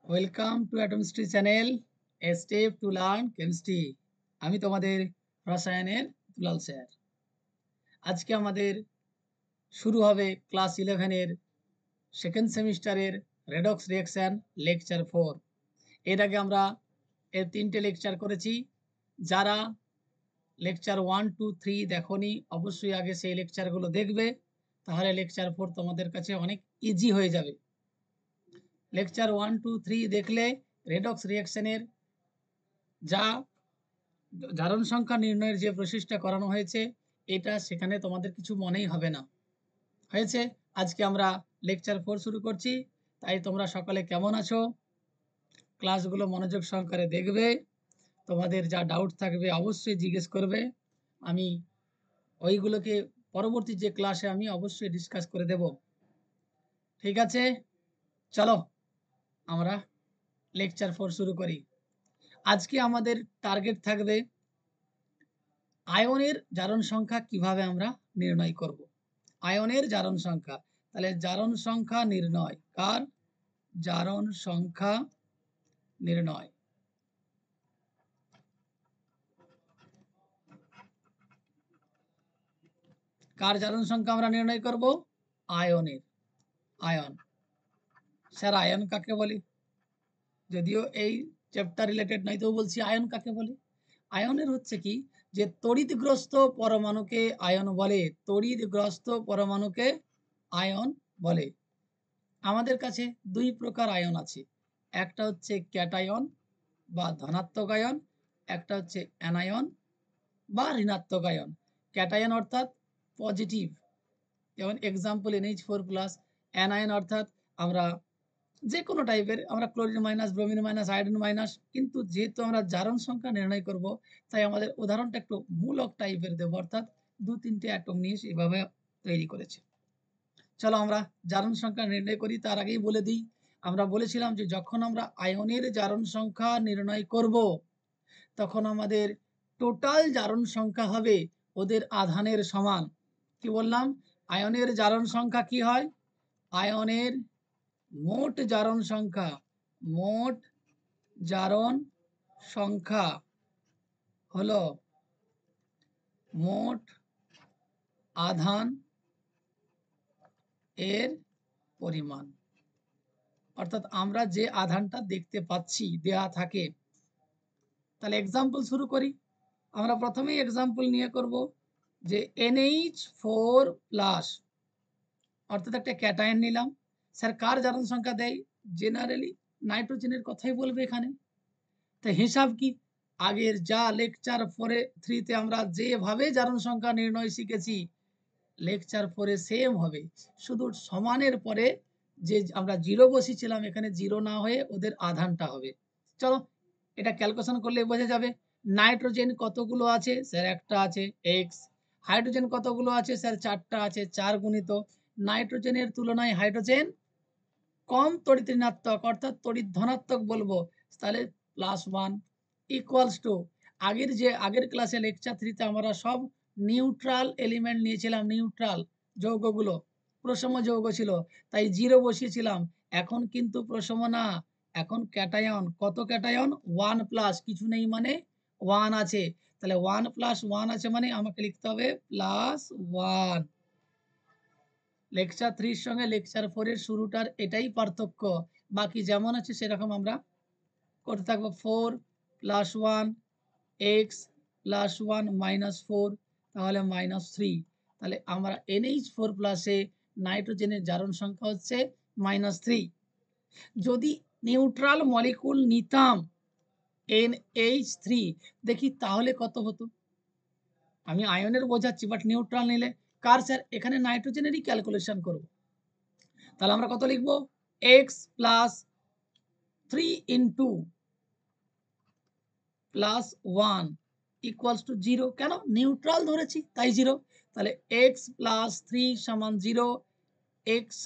Welcome to Atomstry channel, a step to learn chemistry. আমি তোমাদের রসায়নের দুলাল স্যার। আজকে আমাদের শুরু হবে ক্লাস 11-এর সেকেন্ড সেমিস্টারের রেডক্স রিঅ্যাকশন লেকচার 4। এর আগে আমরা এর 3টে লেকচার করেছি। যারা লেকচার 1, 2, 3 দেখোনি অবশ্যই আগে সেই লেকচারগুলো দেখবে, তাহলে লেকচার 4 তোমাদের কাছে অনেক ইজি হয়ে যাবে। লেকচার 1, 2, 3 দেখলে রেডক্স রিঅ্যাকশনের যা জারণ সংখ্যা নির্ণয়ের যে প্রসেসটা করানো হয়েছে, এটা সেখানে তোমাদের কিছু মনেই হবে না। হয়েছে? আজকে আমরা লেকচার 4 শুরু করছি। তাই তোমরা সকলে কেমন আছো? ক্লাসগুলো মনোযোগ সহকারে দেখবে। তোমাদের যা ডাউট থাকবে অবশ্যই জিজ্ঞেস করবে। আমি ওইগুলোকে পরবর্তী যে ক্লাসে আমি অবশ্যই ডিসকাস করে দেব। ঠিক আছে? চলো আমরা লেকচার 4 শুরু করি। আজকে আমাদের টার্গেট থাকবে আয়নের জারণ সংখ্যা কিভাবে আমরা নির্ণয় করব। আয়নের জারণ সংখ্যা, তাহলে জারণ সংখ্যা নির্ণয়। কার? জারণ সংখ্যা নির্ণয়। কার জারণ সংখ্যা আমরা নির্ণয় করব? আয়নের। আয়ন। স্যার আয়ন কাকে বলে? যদিও এই চ্যাপ্টার রিলেটেড নয়, তো বলছি আয়ন কাকে বলে। আয়নের হচ্ছে কি, যে তড়িৎগ্রস্ত পরমাণুকে আয়ন বলে। তড়িৎগ্রস্ত পরমাণুকে আয়ন বলে। আমাদের কাছে দুই প্রকার আয়ন আছে। একটা হচ্ছে ক্যাটায়ন বা ধনাত্মক আয়ন, একটা হচ্ছে অ্যানায়ন বা ঋণাত্মক আয়ন। ক্যাটায়ন অর্থাৎ পজিটিভ, যেমন এক্সাম্পল NH4+। অ্যানায়ন অর্থাৎ আমরা যে কোনো টাইপের, আমরা chlorine minus, bromine minus, iodine minus. কিন্তু যেহেতু আমরা জারণ সংখ্যা নির্ণয় করব, তাই আমাদের উদাহরণটা একটু মূলক টাইপের দেবো, অর্থাৎ 2-3টে অ্যাটম নিয়ে এভাবে তৈরি করেছে। চলো আমরা জারণ সংখ্যা নির্ণয় করি। তার আগেই বলে দিই, আমরা বলেছিলাম যে যখন আমরা আয়নের জারণ সংখ্যা নির্ণয় করব, তখন আমাদের টোটাল জারণ সংখ্যা হবে ওদের আধানের সমান। কি বললাম? আয়নের জারণ সংখ্যা কি হয়? আয়নের মোট জারণ সংখ্যা, মোট জারণ সংখ্যা হলো মোট আধান এর পরিমাণ। অর্থাৎ আমরা যে আধানটা দেখতে পাচ্ছি দেয়া থাকে। তাহলে এক্সাম্পল শুরু করি। আমরা প্রথমেই এক্সাম্পল নিয়ে করব যে NH4+, অর্থাৎ একটা ক্যাটায়ন নিলাম। স্যার কার জারণ সংখ্যা দেয়? জেনারেলি নাইট্রোজেনের কথাই বলবে এখানে। তো হিসাব কি? আগের যা লেকচার 3-তে আমরা যেভাবে জারণ সংখ্যা নির্ণয় শিখেছি, লেকচার 4-এ সেম হবে। শুধু সমানের পরে যে আমরা জিরো বসিয়েছিলাম, এখানে জিরো না হয়ে ওদের আধানটা হবে। চলো এটা ক্যালকুলেশন করলে বোঝা যাবে। নাইট্রোজেন কতগুলো আছে? স্যার একটা আছে, এক্স। হাইড্রোজেন কতগুলো আছে? স্যার 4টা আছে, 4 গুণিত নাইট্রোজেনের তুলনায় হাইড্রোজেন কম তড়িৎ ঋণাত্মক, অর্থাৎ তড়িৎ ধনাত্মক বলবো, তাহলে +1 ইকুয়ালস টু আগের ক্লাসে লেকচার 3-তে আমরা সব নিউট্রাল এলিমেন্ট নিয়েছিলাম। নিউট্রাল যৌগগুলো প্রসম যৌগ ছিল, তাই 0 বসিয়েছিলাম। এখন কিন্তু প্রসম না, এখন ক্যাটায়ন। কত ক্যাটায়ন? 1+, কিছু নেই মানে 1 আছে। তাহলে 1 + 1 আছে মানে আমাকে লিখতে হবে +1। লেকচার 3-র সঙ্গে লেকচার 4-এর শুরুটার এটাই পার্থক্য। বাকি যেমন আছে সেরকম আমরা করতে থাকবো। 4 + 1 x + 1 -4, তাহলে -3। তাহলে আমরা NH4+ নাইট্রোজেনের জারণ সংখ্যা হচ্ছে -3। যদি নিউট্রাল মলিকুল নিতাম NH3, দেখি তাহলে কত হতো। আমি আয়নের বোঝাচ্ছি, বাট নিউট্রাল নিলে কার? স্যার এখানে নাইট্রোজেনেরই ক্যালকুলেশন করব। তাহলে আমরা কত লিখবো? x + 3 * +1 = 0। কেন? নিউট্রাল ধরেছি তাই 0। তাহলে x + 3 = 0, x =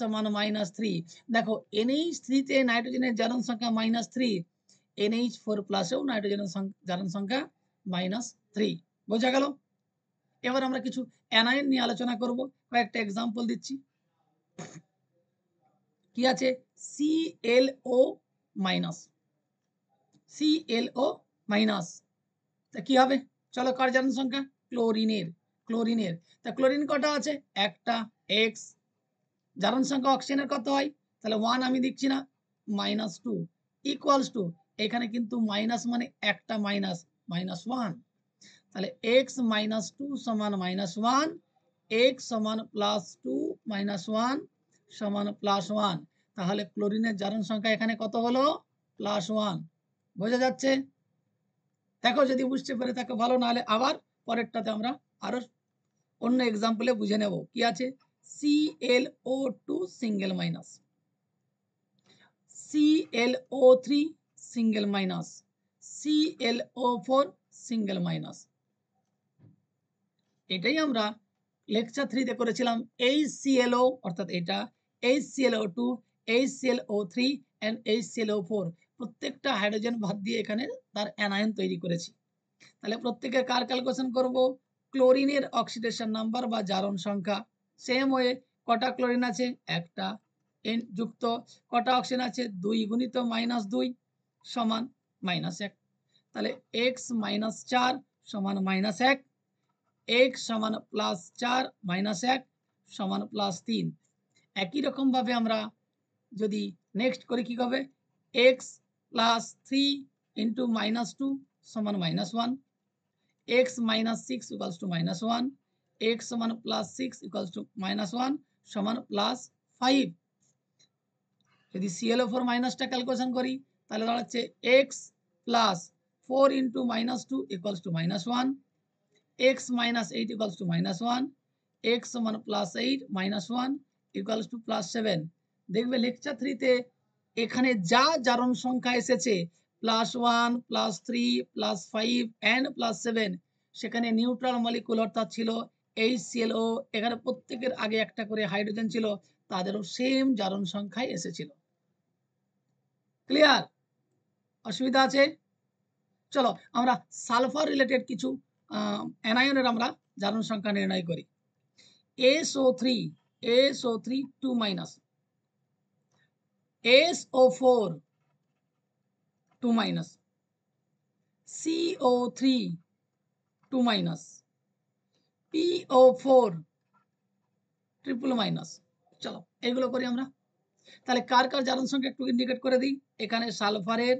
-3। দেখো NH3-তে নাইট্রোজেনের জারণ সংখ্যা -3, NH4+-এও নাইট্রোজেনের জারণ সংখ্যা -3। বোঝা গেল? এবার আমরা কিছু অ্যানায়ন নিয়ে আলোচনা করব। কয়েকটা এক্সাম্পল দিচ্ছি। কি আছে? ClO minus, ClO minus. তা কি হবে? চলো কার জারণ সংখ্যা? ক্লোরিনের। তা ক্লোরিন কটা আছে? একটা। এক্স জারণ সংখ্যা অক্সিজেনের কত হয়? তাহলে 1 আমি দিচ্ছি না, -2 ইকুয়ালস টু, এখানে কিন্তু মাইনাস মানে একটা মাইনাস, -1। তাহলে এক্স -2 সমান -1, এক্স সমান +2 -1 সমান +1। তাহলে ক্লোরিনের জারণ সংখ্যা এখানে কত হলো? +1। বোঝা যাচ্ছে? দেখো যদি বুঝতে পারে তাকে ভালো, নাহলে আবার পরেরটাতে আমরা আরো অন্য এক্সাম্পলে বুঝে নেব। কি আছে? ClO2 single minus, ClO3 single minus, ClO4 single minus. এটাই আমরা লেকচার 3 করেছিলাম। HClO অর্থাৎ এটা, HClO2, HClO3 and HClO4 প্রত্যেকটা হাইড্রোজেন বাদ দিয়ে এখানে তার অ্যানায়ন তৈরি করেছি। তাহলে প্রত্যেকের কার ক্যালকুলেশন করব? ক্লোরিনের অক্সিডেশন নাম্বার বা জারণ সংখ্যা। সেম ওয়ে কটা ক্লোরিন আছে? একটা। এন যুক্ত কটা অক্সিজেন আছে? 2 গুণিত -2 সমান -1। তাহলে x - 4 সমান -1, x সমান +4 -1 সমান +3। একই রকম ভাবে আমরা যদি নেক্সট করি কি হবে? x + 3 * -2 সমান -1, x - 6 = -1, x সমান +6 = -1 সমান +5। যদি ClO4 মাইনাসটা ক্যালকুলেশন করি তাহলে দাঁড়াচ্ছে x + 4 * -2 = -1, x - 8 = -1, x সমান +8 - 1 = +7। দেখবে লেকচার 3 তে এখানে যা জারণ সংখ্যা এসেছে +1, +3, +5 and +7, সেখানে নিউট্রাল মলিকুল অর্থাৎ ছিল HClO। এখানে প্রত্যেকের আগে একটা করে হাইড্রোজেন ছিল, তাদেরও সেম জারণ সংখ্যায় এসেছিল। ক্লিয়ার? অসুবিধা আছে? চলো আমরা সালফার রিলেটেড কিছু অ্যানায়নের আমরা জারণ সংখ্যা নির্ণয় করি। SO3 2 minus, SO4 2 minus, CO3 2 minus, PO4 triple minus. চলো এগুলো করি আমরা। তাহলে কার কার জারণ সংখ্যা একটু ইন্ডিকেট করে দিই। এখানে সালফারের,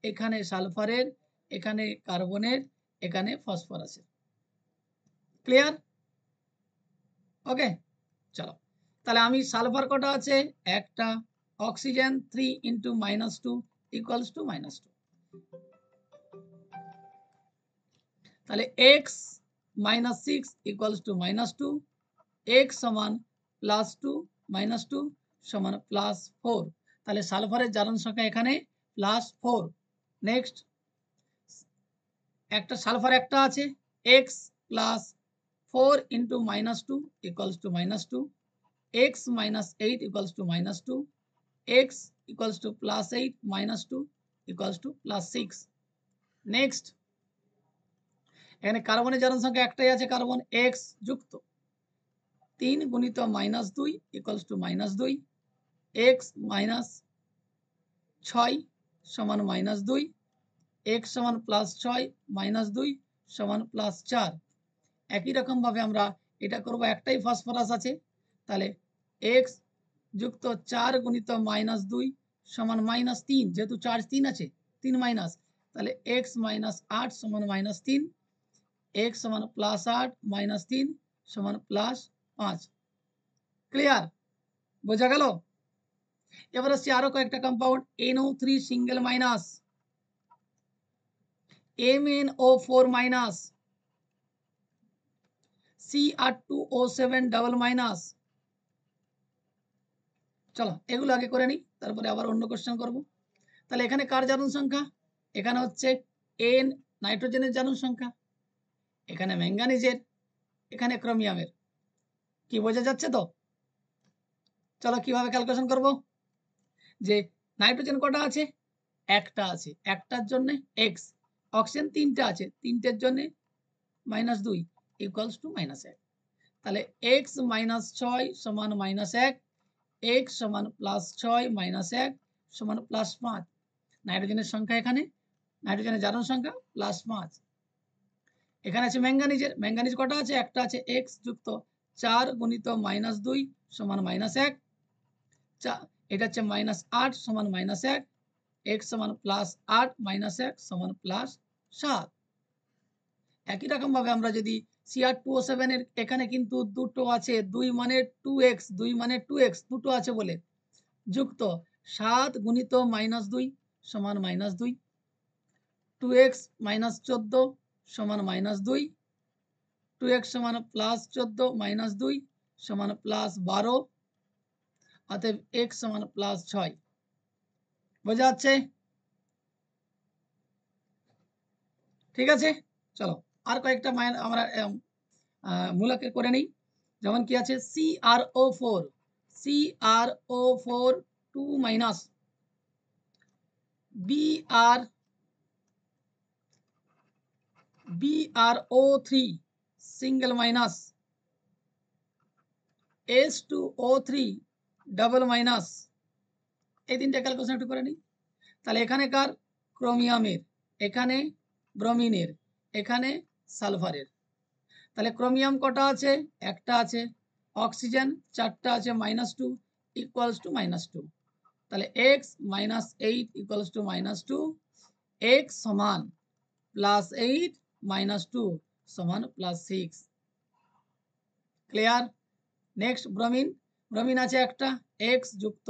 এখানে সালফারের, এখানে কার্বনের, এখানে ফসফরাসের। ক্লিয়ার? ওকে চলো তাহলে আমি সালফার কটা আছে? একটা। অক্সিজেন 3 * -2 = -2। তাহলে x - 6 = -2, x সমান +2 - 2 সমান +4। তাহলে সালফারের জারণ সংখ্যা এখানে +4। নেক্সট একটা সালফার একটা আছে, x + 4 * -2 = -2, x - 8 = -2, x +8 - 2 = +6। নেক্সট এখানে কার্বনের জারণ সংখ্যা একটাই আছে, কার্বন x যুক্ত 3 × -2 = -2, x - 6 সমান -2, x সমান +6 - 2 সমান +4। একই রকম ভাবে আমরা এটা করব, একটাই ফসফরাস আছে, তাহলে x যুক্ত 4 × -2 সমান -3, যেহেতু চার্জ 3 আছে 3 মাইনাস, তাহলে x - 8 সমান -3, x সমান +8 - 3 সমান +5। ক্লিয়ার? বোঝা গেল? এবার আসছে আরো কয়েকটা compound. NO3 single minus, MnO4 minus, Cr2O7 double minus. চলো এগুলো আগে করে নিই, তারপরে আবার অন্য কোশ্চেন করব। তাহলে এখানে কার জারণ সংখ্যা? এখানে হচ্ছে N নাইট্রোজেনের জারণ সংখ্যা, এখানে ম্যাঙ্গানিজের, এখানে ক্রোমিয়ামের। কি বোঝা যাচ্ছে তো? চলো কিভাবে ক্যালকুলেশন করব। যে নাইট্রোজেন কটা আছে? একটা আছে, একটার জন্য x, অক্সিজেন 3টা আছে, 3টের জন্য -2 = -1। তাহলে x - 6 সমান -1, x সমান +6 - 1 সমান +5। নাইট্রোজেনের সংখ্যা এখানে, নাইট্রোজেনের জারণ সংখ্যা +5। এখানে আছে ম্যাঙ্গানিজের, ম্যাঙ্গানিজ কটা আছে? একটা আছে, x যুক্ত 4 গুণিত -2 সমান -1। এটা হচ্ছে -8 সমান -1, x সমান +8 -1 সমান +7। একই রকম ভাবে আমরা যদি Cr2O7 এর এখানে কিন্তু দুটো আছে, 2 মানে 2x, 2 মানে 2x দুটো আছে বলে, যুক্ত 7 গুণিত -2 সমান -2, 2x - 14 সমান -2, 2x সমান +14 - 2 সমান +12, অতএব x সমান +6। বোঝা যাচ্ছে? ঠিক আছে, চলো আর কয়েকটা আমরা মূলকে করে নিই। যেমন কি আছে? CrO4, CrO4 2 minus, BrO3 single minus, H2O3 double minus. এই তিনটা ক্যালকুলেশন একটু করে নিই। তাহলে এখানে কার? ক্রোমিয়ামের, এখানে ব্রোমিনের, এখানে সালফারের। তাহলে ক্রোমিয়াম কটা আছে? একটা আছে। অক্সিজেন 4টা আছে, -2 ইকুয়ালস টু -2। তাহলে x - 8 ইকুয়ালস টু -2, x সমান +8 - 2 সমান +6। ক্লিয়ার? নেক্সট ব্রোমিন, ব্রোমিন আছে একটা, x যুক্ত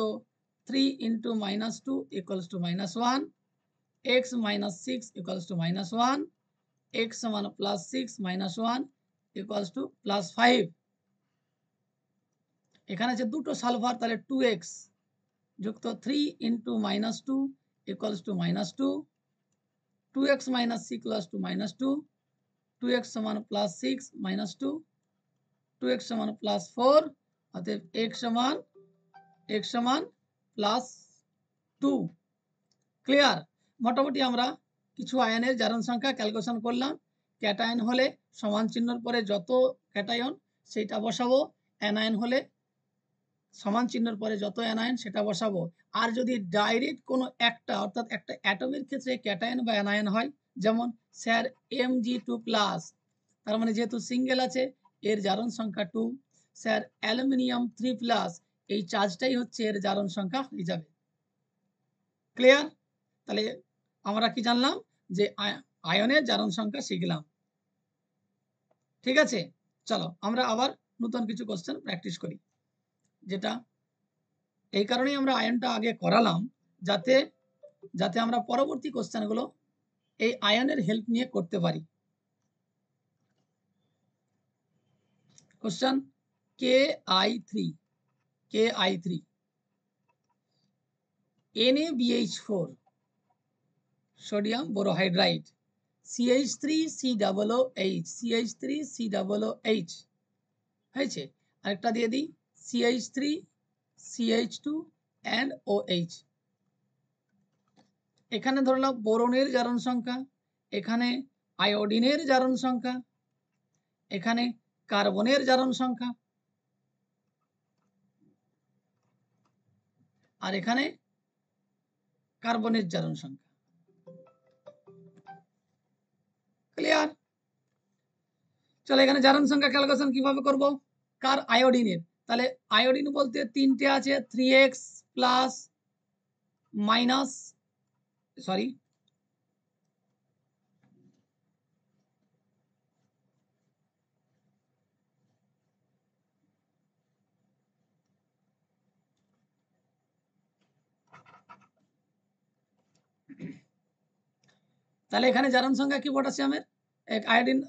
3 × -2 equals to -1, x - 6 equals to -1, x সমান +6 - 1 ইকুয়ালস টু +5। এখানে আছে দুটো সালফার, তাহলে 2x যুক্ত 3 × -2 equals to -2, 2x - 6 equals to -2, 2x সমান +6 - 2, 2x সমান +4, অতএব x সমান +2। ক্লিয়ার? মোটামুটি আমরা কিছু আয়নের জারণ সংখ্যা ক্যালকুলেশন করলাম। ক্যাটায়ন হলে সমান চিহ্নর পরে যত ক্যাটায়ন সেটা বসাবো, অ্যানায়ন হলে সমান চিহ্নের পরে যত অ্যানায়ন সেটা বসাবো। আর যদি ডাইরেক্ট কোনো একটা, অর্থাৎ একটা অ্যাটমের ক্ষেত্রে ক্যাটায়ন বা অ্যানায়ন হয়, যেমন স্যার Mg2+, তার মানে যেহেতু সিঙ্গেল আছে এর জারণ সংখ্যা 2। স্যার অ্যালুমিনিয়াম 3+, এই চার্জটাই হচ্ছে এর জারণ সংখ্যা হয়ে যাবে। ক্লিয়ার? তাহলে আমরা কি জানলাম? যে আয়নের জারণ সংখ্যা শিখলাম। ঠিক আছে, চলো আমরা আবার নতুন কিছু কোশ্চেন প্র্যাকটিস করি। যেটা এই কারণেই আমরা আয়নটা আগে করালাম, যাতে আমরা পরবর্তী কোশ্চেনগুলো এই আয়নের হেল্প নিয়ে করতে পারি। Question Ki3 NaBH4 sodium বোরোহাইড্রাইড, CH3COOH, CH3COOH হয়েছে। আরেকটা দিয়ে দিই, CH3CH2 and OH। এখানে ধরলাম বোরনের জারণ সংখ্যা, এখানে আয়োডিনের জারণ সংখ্যা, এখানে কার্বনের জারণ সংখ্যা, আর এখানে কার্বনের জারণ সংখ্যা। ক্লিয়ার? চলো এখানে জারণ সংখ্যা ক্যালকুলেশন কিভাবে করব? কার? আয়োডিনের। তাহলে আয়োডিন বলতে তিনটে আছে, 3x প্লাস মাইনাস, সরি তাহলে এখানে জারণ সংখ্যা কি পটাশিয়ামের,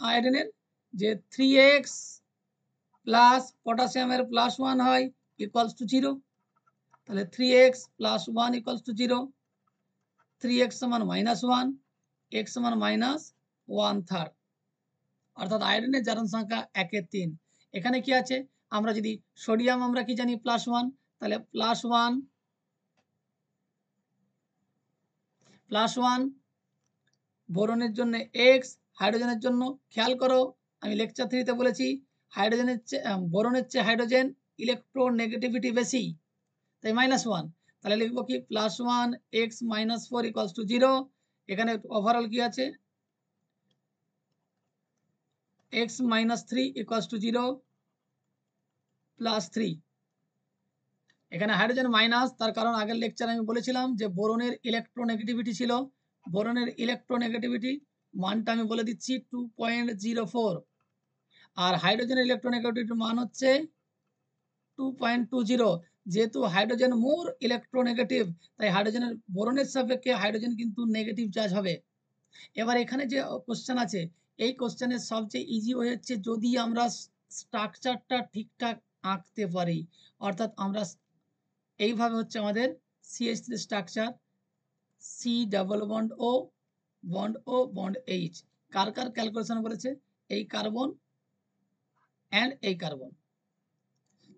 আয়োডিনের যে 3x প্লাস পটাশিয়ামের +1 হয় ইকুয়ালস টু 0। তাহলে 3x + 1 ইকুয়ালস টু 0, 3x সমান -1, x সমান -1/3, অর্থাৎ আয়োডিনের জারণ সংখ্যা 1/3। এখানে কি আছে? আমরা যদি সোডিয়াম আমরা কি জানি? +1, তাহলে +1 বোরনের জন্য x, হাইড্রোজেনের জন্য খেয়াল করো আমি লেকচার 3তে বলেছি হাইড্রোজেনের চেয়ে বোরনের চেয়ে হাইড্রোজেন ইলেকট্রোনেগেটিভিটি বেশি, তাই -1। তাহলে লিখবো কি +1 x - 4 = 0। এখানে ওভারঅল কি আছে x - 3 = 0 +3। এখানে হাইড্রোজেন মাইনাস, তার কারণ আগের লেকচারে আমি বলেছিলাম যে বোরনের ইলেকট্রোনেগেটিভিটি ছিল। বোরনের ইলেকট্রোনেগেটিভিটি মানটা আমি বলে দিচ্ছি 2.04, আর হাইড্রোজেনের ইলেকট্রোনেগেটিভিটির মান হচ্ছে 2.20। যেহেতু হাইড্রোজেন মোর ইলেকট্রোনেগেটিভ, তাই হাইড্রোজেনের বোরনের সাপেক্ষে হাইড্রোজেন কিন্তু নেগেটিভ চার্জ হবে। এবার এখানে যে কোশ্চেন আছে, এই কোশ্চেনের সবচেয়ে ইজি ওয়ে হচ্ছে যদি আমরা স্ট্রাকচারটা ঠিকঠাক আঁকতে পারি, অর্থাৎ আমরা এইভাবে হচ্ছে আমাদের CH3 structure, C double bond O bond H. কার কার ক্যালকুলেশন করেছে? এই কার্বন অ্যান্ড এই কার্বন।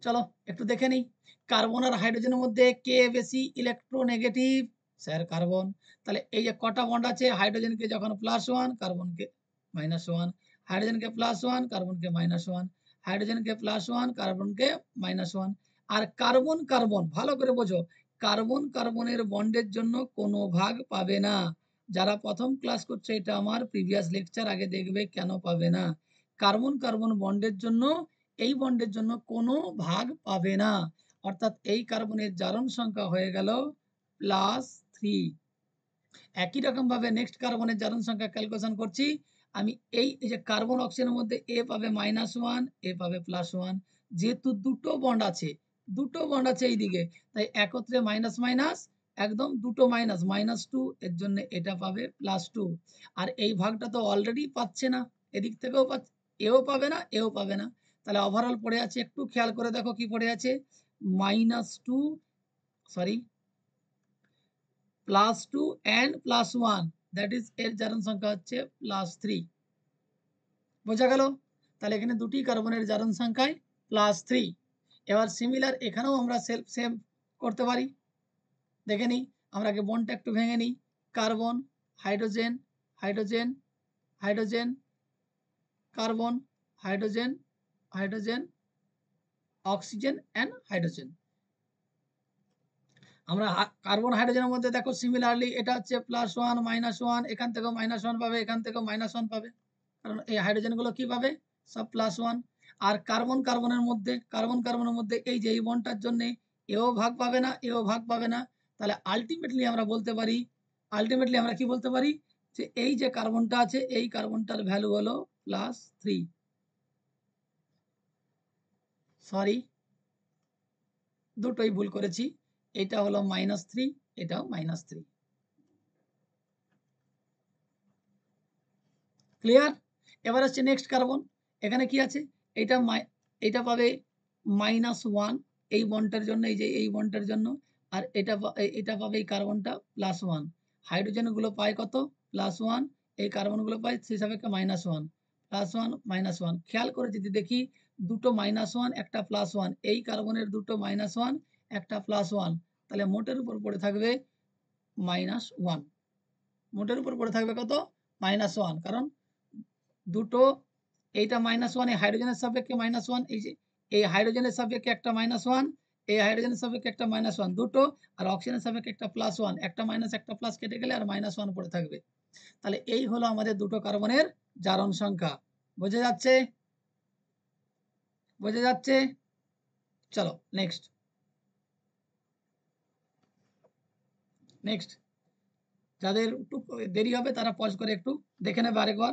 চলো একটু দেখে নিই, কার্বন আর হাইড্রোজেনের মধ্যে কে বেশি ইলেকট্রোনেগেটিভ? Sir carbon. তাহলে এই যে কটা বন্ড আছে, হাইড্রোজেনকে যখন +1, কার্বনকে -1, হাইড্রোজেনকে +1, কার্বনকে -1, হাইড্রোজেনকে +1, কার্বনকে -1। আর কার্বন কার্বন ভালো করে বোঝো, কার্বন কার্বনের বন্ডের জন্য কোনো ভাগ পাবে না। যারা প্রথম ক্লাস করছে, এটা আমার প্রিভিয়াস লেকচার, আগে দেখবে কেন পাবে না। কার্বন কার্বন বন্ডের জন্য, এই বন্ডের জন্য কোনো ভাগ পাবে না, অর্থাৎ এই কার্বনের জারণ সংখ্যা হয়ে গেল +3। একই রকম ভাবে নেক্সট কার্বনের জারণ সংখ্যা ক্যালকুলেশন করছি আমি। এই যে কার্বন অক্সিজেনের মধ্যে এ পাবে -1, এ পাবে +1। যেহেতু দুটো বন্ড আছে, এইদিকে, তাই একত্রে মাইনাস মাইনাস, একদম দুটো মাইনাস, -2, এর জন্য এটা পাবে +2। আর এই ভাগটা তো অলরেডি পাচ্ছে না, এদিক থেকেও পাচ্ছে, এও পাবে না, এও পাবে না। তাহলে ওভারঅল পড়ে আছে, একটু খেয়াল করে দেখো কি পড়ে আছে, -2, সরি +2 and +1, দ্যাট ইজ এর জারণ সংখ্যা হচ্ছে +3। বোঝা গেল? তাহলে এখানে দুটি কার্বনের জারণ সংখ্যায় +3। এবার সিমিলার এখানেও আমরা সেম করতে পারি। দেখে নিই, আমরা আগে বন্ডটা একটু ভেঙে নিই। Carbon, hydrogen, hydrogen, hydrogen, carbon, hydrogen, hydrogen, oxygen and hydrogen. আমরা কার্বন হাইড্রোজেনের মধ্যে দেখো সিমিলারলি এটা হচ্ছে +1 -1, এখান থেকেও -1 পাবে, এখান থেকেও -1 পাবে, কারণ এই হাইড্রোজেন গুলো কি পাবে? সব +1। আর কার্বন কার্বনের মধ্যে এই যে এই বন্ডটার জন্য এও ভাগ পাবে না, এও ভাগ পাবে না। তাহলে আলটিমেটলি আমরা কি বলতে পারি, যে এই যে কার্বনটা আছে, এই কার্বনটার ভ্যালু হলো +3। সরি, দুটোই ভুল করেছি, এটা হলো -3, এটাও -3। ক্লিয়ার? এবার হচ্ছে নেক্সট কার্বন। এখানে কি আছে? এটা এটা পাবে -1 এই বন্ডটার জন্য, এই যে এই বন্ডটার জন্য। আর এটা পাবে এই কার্বনটা +1। হাইড্রোজেন গুলো পায় কত? +1। এই কার্বন গুলো পায় সেই সাপেক্ষে -1, +1 -1। খেয়াল করে যদি দেখি, দুটো -1 একটা +1, এই কার্বনের দুটো -1 একটা +1, তাহলে মোটের উপর পড়ে থাকবে -1। মোটের উপর পড়ে থাকবে কত? -1, কারণ দুটো, এইটা -1 এই হাইড্রোজেনের সাপেক্ষে -1, এই যে এই হাইড্রোজেনের সাপেক্ষে একটা -1, এই হাইড্রোজেনের সাপেক্ষে একটা -1, দুটো, আর অক্সিজেনের সাপেক্ষে একটা +1, একটা মাইনাস একটা প্লাস কেটে গেলে আর -1 পড়ে থাকবে। তাহলে এই হলো আমাদের দুটো কার্বনের জারণ সংখ্যা। বোঝা যাচ্ছে? বোঝা যাচ্ছে? চলো নেক্সট। যাদের একটু দেরি হবে তারা পজ করে একটু দেখে নেবে আরেকবার।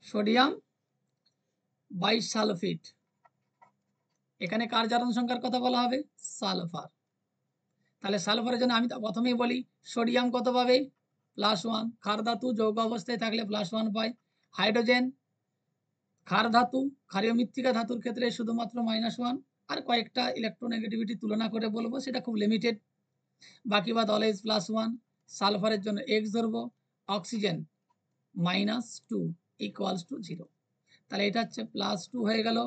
Sodium, bisulphate. এখানে কার জারণ সংখ্যার কথা বলা হবে? সালফার। তাহলে সালফারের জন্য আমি প্রথমেই বলি, সোডিয়াম কত পাবে? +1। ক্ষার ধাতু যৌগ অবস্থায় থাকলে +1 পায়। হাইড্রোজেন ক্ষার ধাতু, ক্ষারীয় মৃত্তিকা ধাতুর ক্ষেত্রে শুধুমাত্র -1। আর কয়েকটা ইলেকট্রোনেগেটিভিটি তুলনা করে বলবো, সেটা খুব লিমিটেড, বাকি বাদ অলওয়েজ +1। সালফারের জন্য X ধরবো। অক্সিজেন -2 = 0। তাহলে এটা হচ্ছে +2 হয়ে গেল,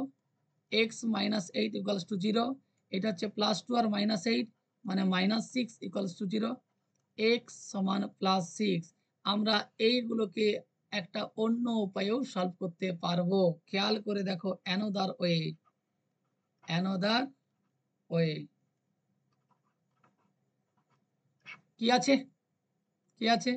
x - 8 = 0। এটা হচ্ছে +2 আর -8 মানে -6 = 0। x সমান +6। আমরা এইগুলোকে একটা অন্য উপায়েও সলভ করতে পারবো। খেয়াল করে দেখো, অ্যানোদার ওয়ে। Another way. কি আছে, কি আছে,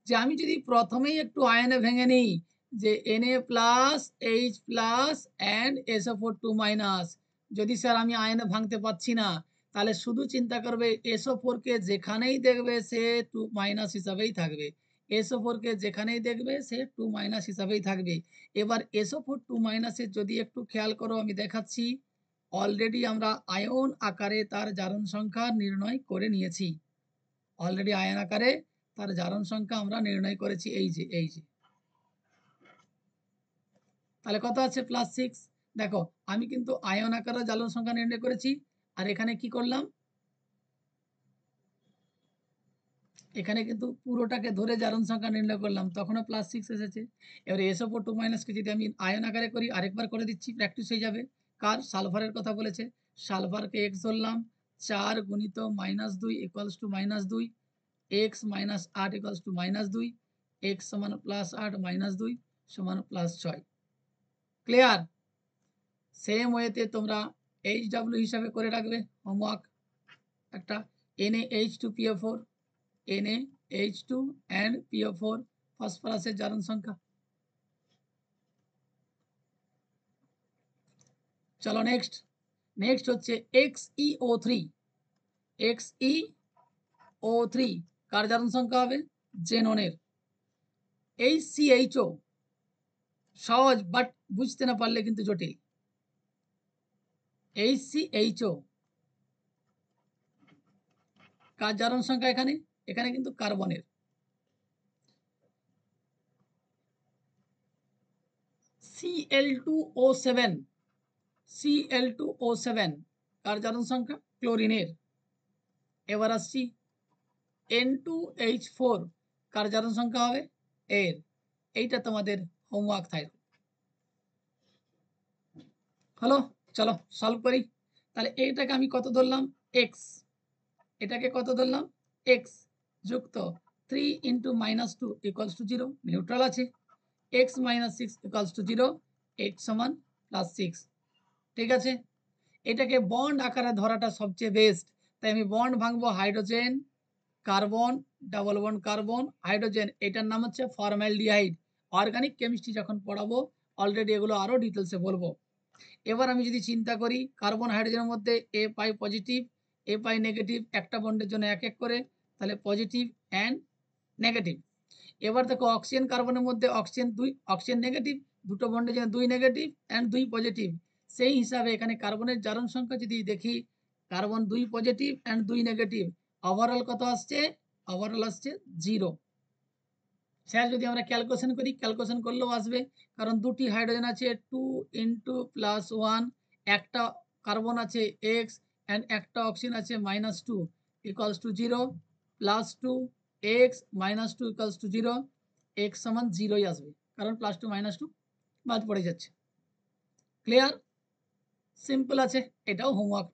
যে আমি যদি প্রথমেই একটু আয়নে ভেঙে নিই, যে Na plus H plus and SO4 2 minus, যদি স্যার আমি আয়নে ভাঙতে পারছি না, তাহলে শুধু চিন্তা করবে SO4 কে যেখানেই দেখবে সে 2 মাইনাস হিসাবেই থাকবে, SO4 কে যেখানেই দেখবে সে 2 মাইনাস হিসাবেই থাকবে। এবার SO4 2 মাইনাসের যদি একটু খেয়াল করো, আমি দেখাচ্ছি, অলরেডি আমরা আয়ন আকারে তার জারণ সংখ্যা নির্ণয় করে নিয়েছি, অলরেডি আয়ন আকারে তার জারণ সংখ্যা আমরা নির্ণয় করেছি, এই যে এই যে। তাহলে কত আছে? +6। দেখো আমি কিন্তু আয়ন আকারে জারণ সংখ্যা নির্ণয় করেছি, আর এখানে কি করলাম, এখানে কিন্তু পুরোটাকে ধরে জারণ সংখ্যা নির্ণয় করলাম, তখনও +6 এসেছে। এবারে SO4 2 মাইনাসকে যদি আমি আয়ন আকারে করি, আরেকবার করে দিচ্ছি, প্র্যাকটিস হয়ে যাবে। কার? সালফারের কথা বলেছে, সালফারকে x ধরলাম, 4 গুণিত -2 equals to -2, x minus 8 equals to -2, x সমান +8 -2 সমান +6। ক্লিয়ার? সেম ওয়েতে তোমরা HW হিসাবে করে রাখবে হোমওয়ার্ক একটা, NaH2PO4, NaH2 and PO4 ফসফরাসের জারণ সংখ্যা। চলো নেক্সট, নেক্সট হচ্ছে XeO3। XeO3 কার জারণ সংখ্যা হবে? জেননের। HCHO সহজ, বাট বুঝতে না পারলে কিন্তু জটিল। HCHO কার জারণ সংখ্যা? এখানে এখানে কিন্তু কার্বনের। Cl2O7, Cl2O7 কার জারণ সংখ্যা? ক্লোরিনের। এবার আসছি N2H4 কার জারণ সংখ্যা হবে? এর। এইটা তোমাদের হোমওয়ার্ক থাকবে। হলো, চলো সলভ করি। তাহলে এইটাকে আমি কত ধরলাম? x, এটাকে কত ধরলাম? x যুক্ত 3 × -2 = 0, নিউট্রাল আছে। x - 6 = 0, x সমান +6। ঠিক আছে, এটাকে বন্ড আকারে ধরাটা সবচেয়ে বেস্ট, তাই আমি বন্ড ভাঙবো, hydrogen carbon, double bond carbon hydrogen, এটার নাম হচ্ছে ফর্মালডিহাইড। অর্গানিক কেমিস্ট্রি যখন পড়াবো অলরেডি এগুলো আরও ডিটেলসে বলবো। এবার আমি যদি চিন্তা করি, কার্বন হাইড্রোজেনের মধ্যে A pi positive, A pi negative, একটা বন্ডের জন্য এক এক করে, তাহলে পজিটিভ অ্যান্ড নেগেটিভ। এবার দেখো অক্সিজেন কার্বনের মধ্যে অক্সিজেন 2, অক্সিজেন নেগেটিভ, দুটো বন্ডের জন্য 2 নেগেটিভ অ্যান্ড 2 পজিটিভ। সেই হিসাবে এখানে কার্বনের জারণ সংখ্যা যদি দেখি, carbon 2 positive and 2 negative, overall কত আসছে? ওভারঅল আসছে 0। স্যার যদি আমরা ক্যালকুলেশন করি, ক্যালকুলেশন করলেও আসবে, কারণ দুটি হাইড্রোজেন আছে 2 × +1, একটা কার্বন আছে x অ্যান্ড একটা অক্সিজেন আছে -2 = 0, +2 x -2 = 0, x সমান 0ই আসবে, কারণ +2 -2 বাদ পড়ে যাচ্ছে। ক্লিয়ার? সিম্পল আছে, এটাও হোমওয়ার্ক,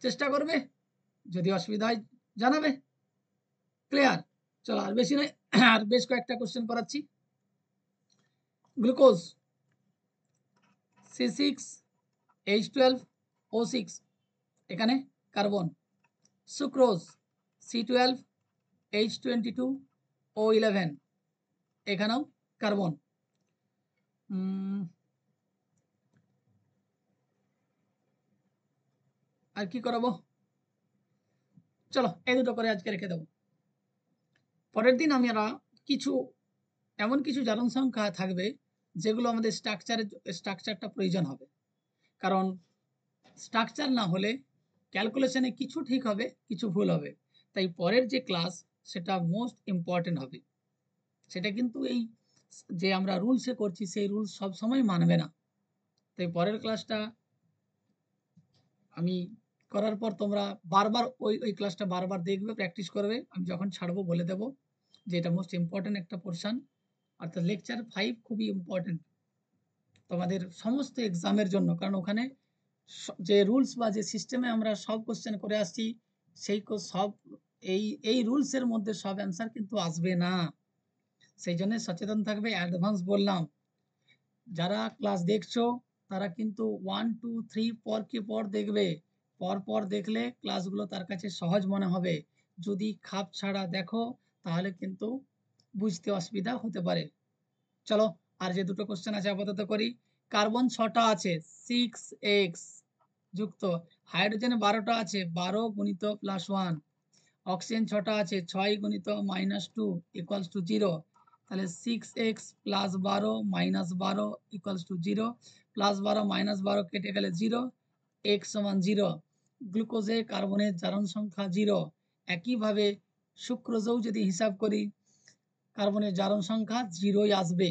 চেষ্টা করবে, যদি অসুবিধা হয় জানাবে। ক্লিয়ার? চলো আর বেশি নয়, আর বেশ কয়েকটা কোশ্চেন করাচ্ছি। গ্লুকোজ C6H12O6, এখানে কার্বন। সুক্রোজ C12H22O11, এখানেও কার্বন। আর কি করাবো? চলো এই দুটো করে আজকে রেখে দেবো। পরের দিন আমরা কিছু এমন কিছু জারণ সংখ্যা থাকবে যেগুলো আমাদের স্ট্রাকচারটা প্রয়োজন হবে, কারণ স্ট্রাকচার না হলে ক্যালকুলেশনে কিছু ঠিক হবে, কিছু ভুল হবে। তাই পরের যে ক্লাস সেটা মোস্ট ইম্পর্টেন্ট হবে। সেটা কিন্তু এই যে আমরা রুলসে করছি সেই রুলস সব সময় মানবে না। তাই পরের ক্লাসটা আমি করার পর তোমরা বারবার ওই ক্লাসটা বারবার দেখবে, প্র্যাকটিস করবে। আমি যখন ছাড়বো বলে দেবো যে এটা মোস্ট ইম্পর্টেন্ট একটা পোর্শন, অর্থাৎ লেকচার 5 খুবই ইম্পর্টেন্ট তোমাদের সমস্ত এক্সামের জন্য, কারণ ওখানে যে রুলস বা যে সিস্টেমে আমরা সব কোশ্চেন করে আসছি, সেই সব এই রুলসের মধ্যে সব অ্যান্সার কিন্তু আসবে না। সেই জন্য সচেতন থাকবে, অ্যাডভান্স বললাম। যারা ক্লাস দেখছো তারা কিন্তু 1, 2, 3 পর দেখবে। পর দেখলে ক্লাসগুলো তার কাছে সহজ মনে হবে। যদি খাপ ছাড়া দেখো তাহলে কিন্তু বুঝতে অসুবিধা হতে পারে। চলো আর যে দুটো কোশ্চেন আছে আপাতত করি। কার্বন 6টা আছে 6x যুক্ত হাইড্রোজেন 12টা আছে 12 গুণিত +1, অক্সিজেন 6টা আছে 6 গুণিত -2 = 0। তাহলে 6x + 12 - 12 = 0, +12 -12 কেটে গেলে 0, x = 0। গ্লুকোজে কার্বনের জারণ সংখ্যা 0। একইভাবে সুক্রোজেও যদি হিসাব করি কার্বনের জারণ সংখ্যা 0ই আসবে,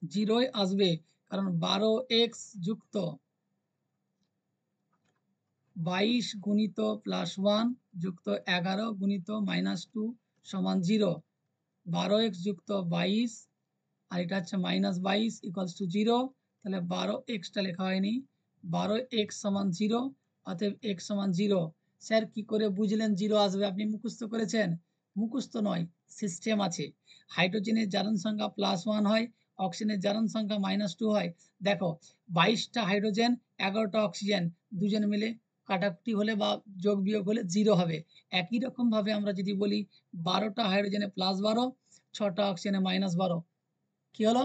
0ই আসবে, কারণ 12x যুক্ত 22 গুণিত +1 যুক্ত 11 গুণিত -2 সমান 0। 12x যুক্ত 22 আর এটা হচ্ছে -22 = 0। তাহলে 12xটা লেখা হয়নি, 12x সমান 0, অতএব x সমান 0। স্যার কি করে বুঝলেন 0 আসবে? আপনি মুখস্থ করেছেন? মুখস্থ নয়, সিস্টেম আছে। হাইড্রোজেনের জারণ সংখ্যা +1 হয়, অক্সিজেনের জারণ সংখ্যা -2 হয়। দেখো 22টা হাইড্রোজেন 11টা অক্সিজেন দুজন মিলে কাটাকুটি হলে বা যোগ বিয়োগ হলে 0 হবে। একই রকম ভাবে আমরা যদি বলি 12টা হাইড্রোজেনে +12, 6টা অক্সিজেনে -12 কি হলো?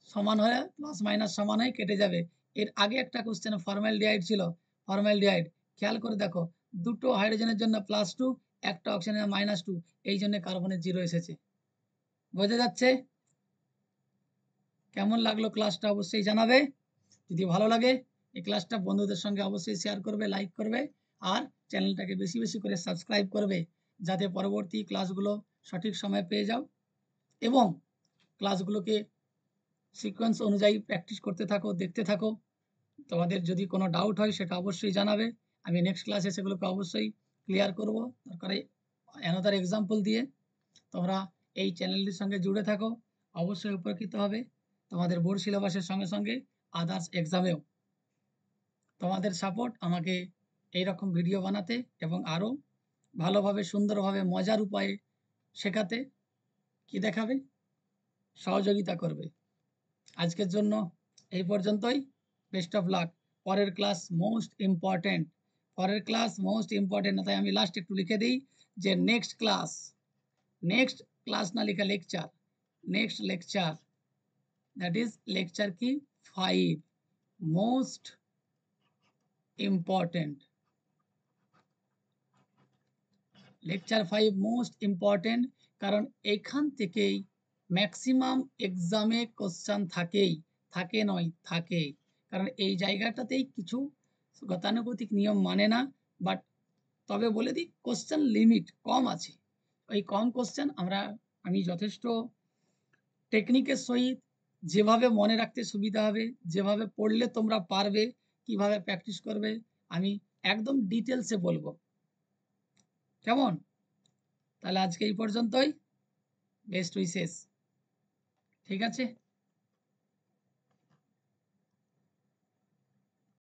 সমান হয়ে প্লাস মাইনাস সমান হয়ে কেটে যাবে। এর আগে একটা কোশ্চেনে ফর্মালডিহাইড ছিল, ফর্মালডিহাইড খেয়াল করে দেখো, দুটো হাইড্রোজেনের জন্য +2, একটা অক্সিজেনের -2, এই জন্য কার্বনের 0 এসেছে। বোঝা যাচ্ছে? কেমন লাগলো ক্লাসটা অবশ্যই জানাবে। যদি ভালো লাগে এই ক্লাসটা বন্ধুদের সঙ্গে অবশ্যই শেয়ার করবে, লাইক করবে আর চ্যানেলটাকে বেশি বেশি করে সাবস্ক্রাইব করবে, যাতে পরবর্তী ক্লাসগুলো সঠিক সময়ে পেয়ে যাও এবং ক্লাসগুলোকে সিকোয়েন্স অনুযায়ী প্র্যাকটিস করতে থাকো, দেখতে থাকো। তোমাদের যদি কোনো ডাউট হয় সেটা অবশ্যই জানাবে, আমি নেক্সট ক্লাসে সেগুলোকে অবশ্যই ক্লিয়ার করব, দরকারে অ্যানাদার এক্সাম্পল দিয়ে। তোমরা এই চ্যানেলটির সঙ্গে জুড়ে থাকো, অবশ্যই উপকৃত হবে তোমাদের বোর্ড সিলেবাসের সঙ্গে সঙ্গে আদার্স এক্সামেও। তোমাদের সাপোর্ট আমাকে এই রকম ভিডিও বানাতে এবং আরও ভালোভাবে সুন্দরভাবে মজার উপায়ে শেখাতে কি দেখাবে, সহযোগিতা করবে। আজকের জন্য এই পর্যন্তই। Best of luck. পরের ক্লাস মোস্ট ইম্পর্টেন্ট, পরের ক্লাস মোস্ট ইম্পর্টেন্ট, তাই আমি লাস্ট একটু লিখে দিই যে নেক্সট ক্লাস না লিখে lecture, next lecture, that is lecture কি 5 most important, lecture 5 most important, কারণ এখান থেকেই ম্যাক্সিমাম এক্সামে কোশ্চেন থাকেই, থাকে, কারণ এই জায়গাটাতেই কিছু গতানুগতিক নিয়ম মানে না, বাট তবে বলে দিই কোশ্চেন লিমিট কম আছে। ওই কম কোশ্চেন আমি যথেষ্ট টেকনিকের সহিত যেভাবে মনে রাখতে সুবিধা হবে, যেভাবে পড়লে তোমরা পারবে, কিভাবে প্র্যাকটিস করবে, আমি একদম ডিটেলসে বলবো। কেমন? তাহলে আজকে এই পর্যন্তই। Best wishes. ঠিক আছে?